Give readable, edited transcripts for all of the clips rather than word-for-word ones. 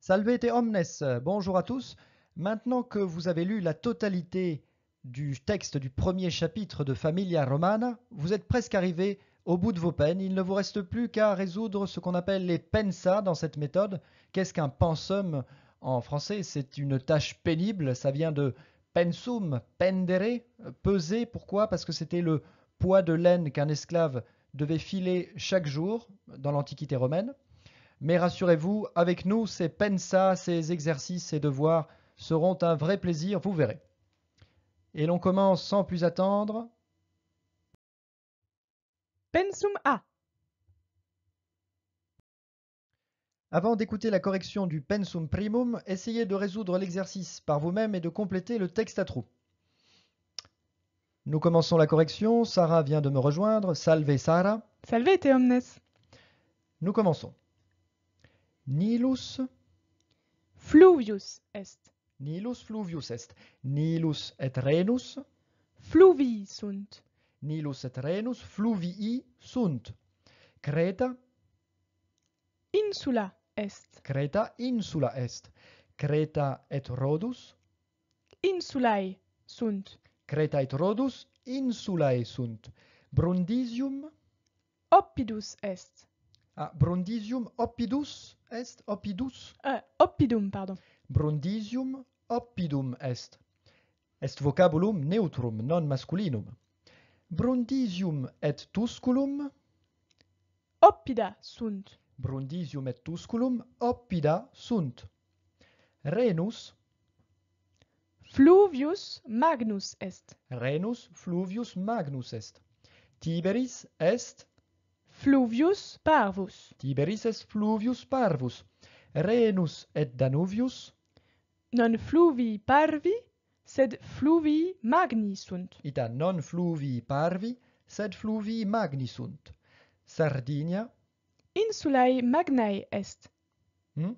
Salvete omnes, bonjour à tous. Maintenant que vous avez lu la totalité du texte du premier chapitre de Familia Romana, vous êtes presque arrivé au bout de vos peines. Il ne vous reste plus qu'à résoudre ce qu'on appelle les pensa dans cette méthode. Qu'est-ce qu'un pensum en français? C'est une tâche pénible, ça vient de pensum, pendere, peser. Pourquoi? Parce que c'était le poids de laine qu'un esclave devait filer chaque jour dans l'Antiquité romaine. Mais rassurez-vous, avec nous, ces pensa, ces exercices, ces devoirs seront un vrai plaisir, vous verrez. Et l'on commence sans plus attendre. Pensum A. Avant d'écouter la correction du pensum primum, essayez de résoudre l'exercice par vous-même et de compléter le texte à trous. Nous commençons la correction. Sarah vient de me rejoindre. Salve Sarah. Salvete omnes. Nous commençons. Nilus, Fluvius est. Nilus fluvius est. Nilus et Rhenus. Fluvii sunt. Nilus et Rhenus fluvii sunt. Creta, Insula est. Creta insula est. Creta et Rhodus. Insulae sunt. Creta et Rhodus insulae sunt. Brundisium. Oppidus est. Ah, Brundisium oppidus est. Oppidus. Oppidum, pardon. Brundisium oppidum est. Est vocabulum neutrum, non masculinum. Brundisium et Tusculum. Oppida sunt. Brundisium et Tusculum oppida sunt. Rhenus. Fluvius magnus est. Rhenus fluvius magnus est. Tiberis est. Fluvius parvus. Tiberis est fluvius parvus. Rhenus et Danuvius. Non fluvii parvi, sed fluvii magni sunt. Ita non fluvii parvi, sed fluvii magni sunt. Sardinia. Insulae magnae est. Hmm?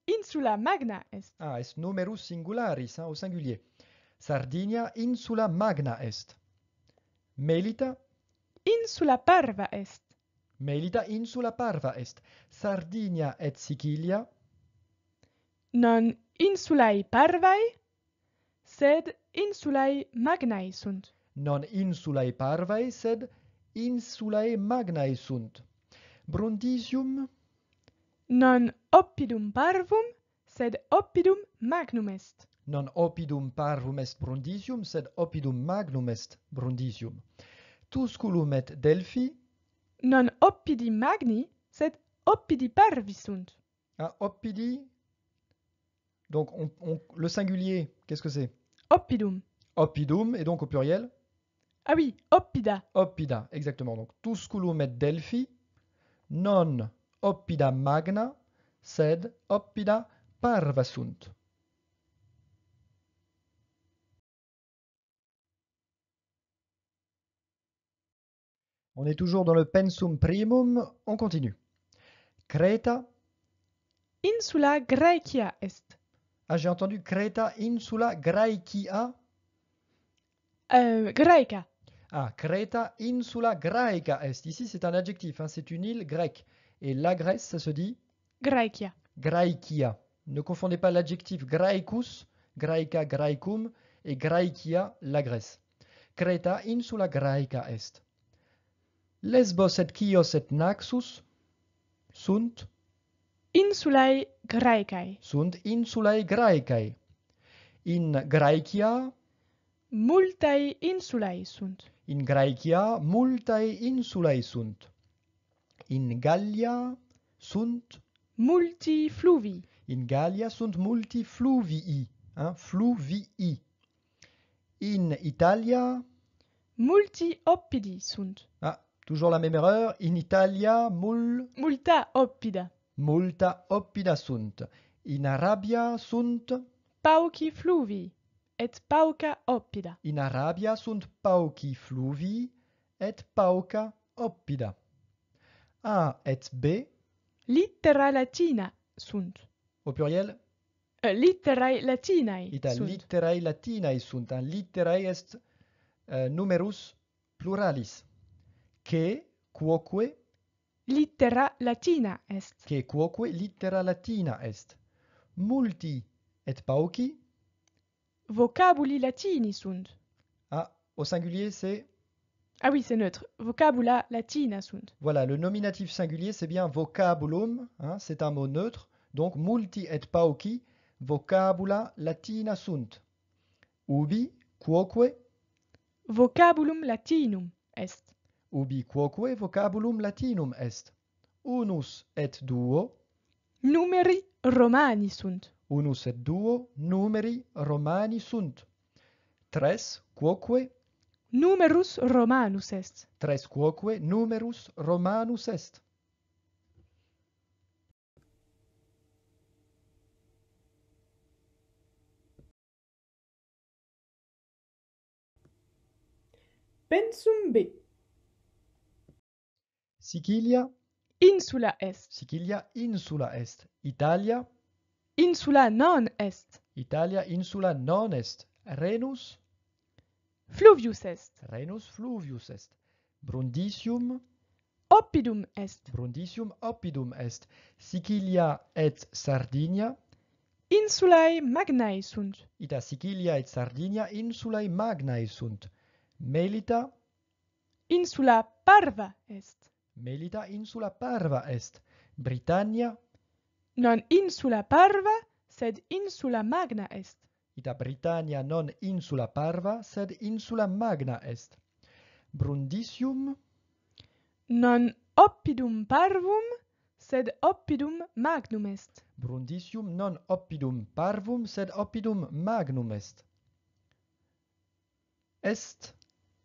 Insula magna est. Ah, est numerus singularis, hein, au singulier. Sardinia insula magna est. Melita. Insula parva est. Melita insula parva est. Sardinia et Sicilia. Non insulae parvae, sed insulae magnae sunt. Non insulae parvae, sed insulae magnae sunt. Brundisium. Non oppidum parvum, sed oppidum magnum est. Non oppidum parvum est Brundisium, sed oppidum magnum est Brundisium. Tusculum et Delphi. Non oppidi magni, sed oppidi parvi sunt. Ah, oppidi. Donc, le singulier, qu'est-ce que c'est? Oppidum. Oppidum, et donc au pluriel? Ah oui, oppida. Oppida, exactement. Donc, Tusculum et Delphi. Non oppida magna, sed oppida parva sunt. On est toujours dans le pensum primum, on continue. Creta. Insula Graecia est. Ah, j'ai entendu Creta insula Graecia. Graeca. Ah, Creta insula Graeca est. Ici, c'est un adjectif, hein, c'est une île grecque. Et la Grèce, ça se dit Graecia. Graecia. Ne confondez pas l'adjectif Graecus, Graeca, Graecum, et Graecia, la Grèce. Creta insula Graeca est. Lesbos et Chios et Naxos sunt. Insulae Graecae. Sunt insulae Graecae. In Graecia. Multae insulae sunt. In Graecia multae insulae sunt. In Gallia sunt. Multi fluvii. In Gallia sunt multi fluvii. Hein, fluvii. In Italia. Multi oppidi sunt. Ah, toujours la même erreur. In Italia Multa oppida. multa oppida sunt. In Arabia sunt. Pauci fluvii. Et pauca oppida. In Arabia sunt pauci fluvii et pauca oppida. A et B. Littera latina sunt. Au pluriel. Litterae latinae Ita sunt. litterae latinae sunt. Litterae est numerus pluralis. Que, quoque, littera latina est. Che quoque littera latina est. Multi et pauci. Vocabuli latini sunt. Ah, au singulier, c'est... Ah oui, c'est neutre. Vocabula latina sunt. Voilà, le nominatif singulier, c'est bien vocabulum, hein, c'est un mot neutre. Donc, multi et pauci, vocabula latina sunt. Ubi, quoque, Vocabulum latinum est. ubi quoque vocabulum latinum est. Unus et duo, Numeri romani sunt. unus et duo, numeri romani sunt. Tres quoque, Numerus romanus est. tres quoque, numerus romanus est. Pensum B. Sicilia, Insula est. Sicilia insula est. Italia, Insula non est. Italia insula non est. Rhenus, Fluvius est. Rhenus fluvius est. Brundisium, Oppidum est. Brundisium oppidum est. Sicilia et Sardinia, Insulae magnae sunt. ita Sicilia et Sardinia insulae magnae sunt. Melita, Insula parva est. Melita insula parva est. Britannia, Non insula parva, sed insula magna est. ita Britannia non insula parva, sed insula magna est. Brundisium, Non oppidum parvum, sed oppidum magnum est. Brundisium non oppidum parvum, sed oppidum magnum est. Est,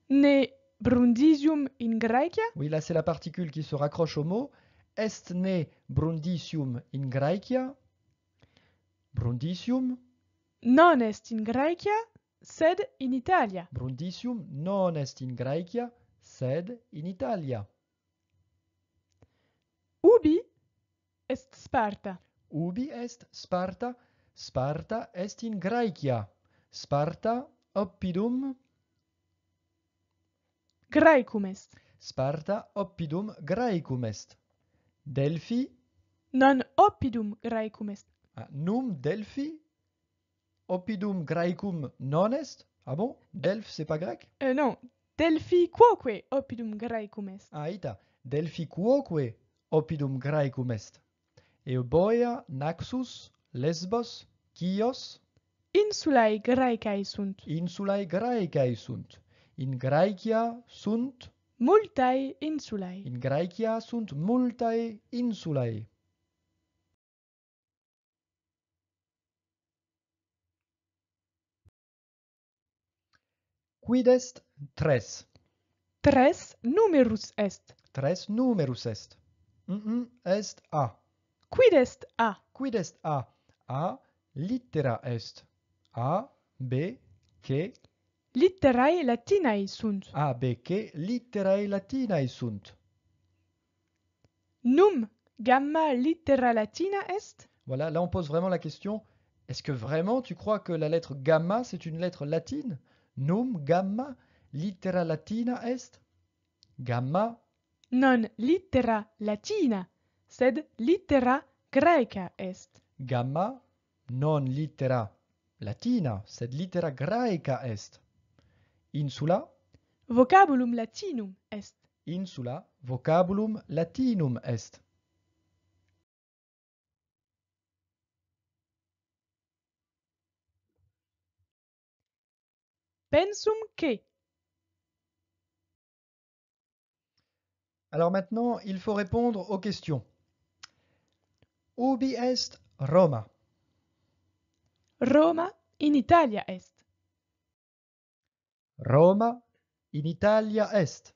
Ne Brundisium in Graecia? oui, là c'est la particule qui se raccroche au mot. Est ne Brundisium in Graecia? Brundisium, Non est in Graecia, sed in Italia. Brundisium non est in Graecia, sed in Italia. Ubi est Sparta. Ubi est Sparta? Sparta est in Graecia. Sparta oppidum, Graecum est. Sparta oppidum Graecum est. Delphi, Non oppidum Graecum est. num Delphi, oppidum Graecum non est. Ah bon? Delphes, c'est pas grec? Non, Delphi quoque oppidum Graecum est. Ah, ita. Delphi quoque oppidum Graecum est. Euboea, Naxos, Lesbos, Chios, Insulae Graecae sunt. insulae Graecae sunt. In Graecia sunt, Multae insulae. in Graecia sunt multae insulae. Quid est tres? Tres numerus est. Tres numerus est. Est A. Quid est A? Quid est A? A littera est. A, B, che, Litterae latinae sunt. A, B, che litterae latinae sunt. Num gamma littera latina est? Voilà, là on pose vraiment la question, est-ce que vraiment tu crois que la lettre gamma c'est une lettre latine? Num gamma littera latina est? Gamma, Non littera latina, sed littera graeca est. gamma non littera latina, sed littera graeca est. Insula, Vocabulum latinum est. insula, vocabulum latinum est. Pensum que. Alors maintenant, il faut répondre aux questions. Ubi est Roma? Roma in Italia est. Roma in Italia est.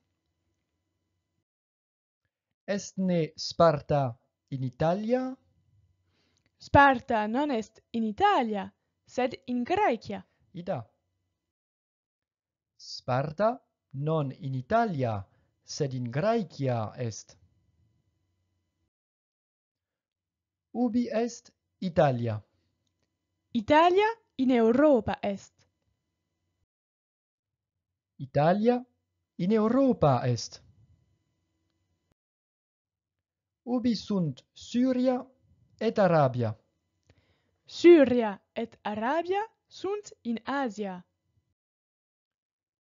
Est ne Sparta in Italia? Sparta non est in Italia, sed in Graecia. Ida. Sparta non in Italia, sed in Graecia est. Ubi est Italia? Italia in Europa est. Italia in Europa est. Ubi sunt Syria et Arabia? Syria et Arabia sunt in Asia.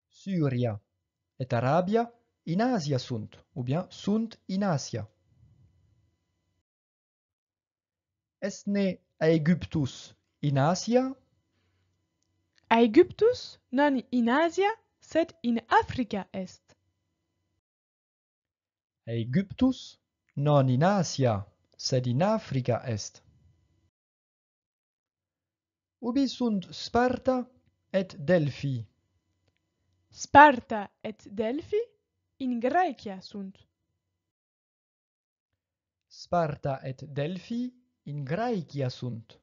Syria et Arabia in Asia sunt, ou bien sunt in Asia. Est ne Aegyptus in Asia? Aegyptus non in Asia, sed in Africa est. Aegyptus non in Asia, sed in Africa est. Ubi sunt Sparta et Delphi? Sparta et Delphi in Graecia sunt. Sparta et Delphi in Graecia sunt.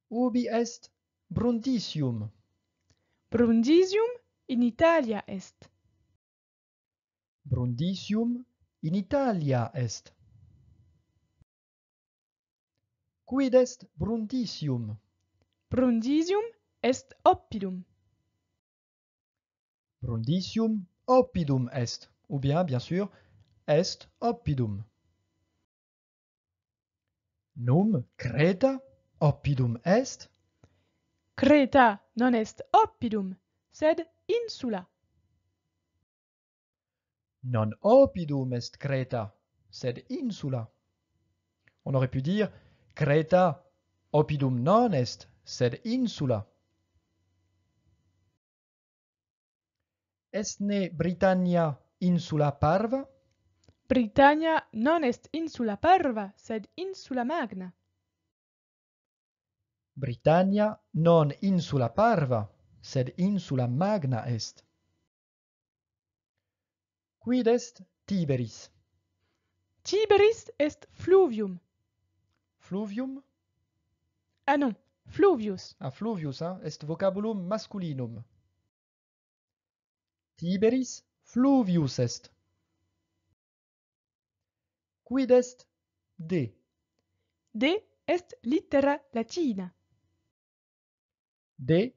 Ubi est Brundisium? Brundisium in Italia est. Brundisium in Italia est. Quid est Brundisium? Brundisium est oppidum. Brundisium oppidum est, ou bien sûr, est oppidum. Num Creta oppidum est? Creta non est oppidum, sed insula. Non oppidum est Creta, sed insula. On aurait pu dire Creta oppidum non est, sed insula. Est ne Britannia insula parva? Britannia non est insula parva, sed insula magna. Britannia non insula parva, sed insula magna est. Quid est Tiberis? Tiberis est fluvium. Fluvium? Ah non, fluvius. Ah, fluvius, est vocabulum masculinum. Tiberis fluvius est. Quid est de? De est littera latina. De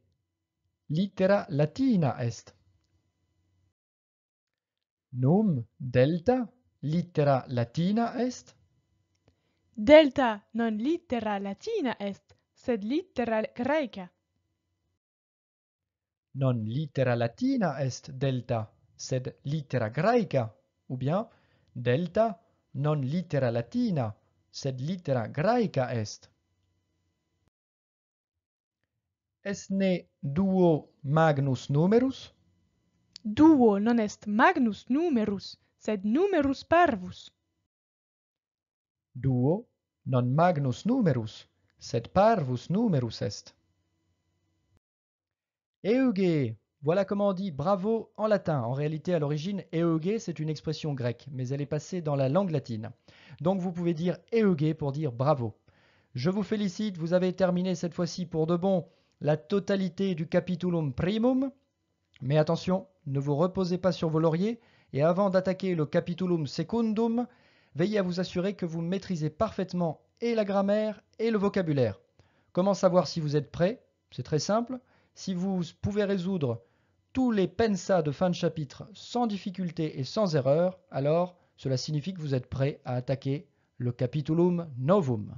littera latina est. Num delta littera latina est? Delta non littera latina est, sed littera graeca. Non littera latina est delta, sed littera graeca, ou bien delta non littera latina, sed littera graeca est. Est ne duo magnus numerus? Duo non est magnus numerus, sed numerus parvus. Duo non magnus numerus, sed parvus numerus est. Euge, voilà comment on dit bravo en latin. En réalité, à l'origine, euge, c'est une expression grecque, mais elle est passée dans la langue latine. Donc vous pouvez dire euge pour dire bravo. Je vous félicite, vous avez terminé cette fois-ci pour de bon la totalité du capitulum primum. Mais attention, ne vous reposez pas sur vos lauriers et avant d'attaquer le capitulum secundum, veillez à vous assurer que vous maîtrisez parfaitement et la grammaire et le vocabulaire. Comment savoir si vous êtes prêt? C'est très simple. Si vous pouvez résoudre tous les pensa de fin de chapitre sans difficulté et sans erreur, alors cela signifie que vous êtes prêt à attaquer le capitulum novum.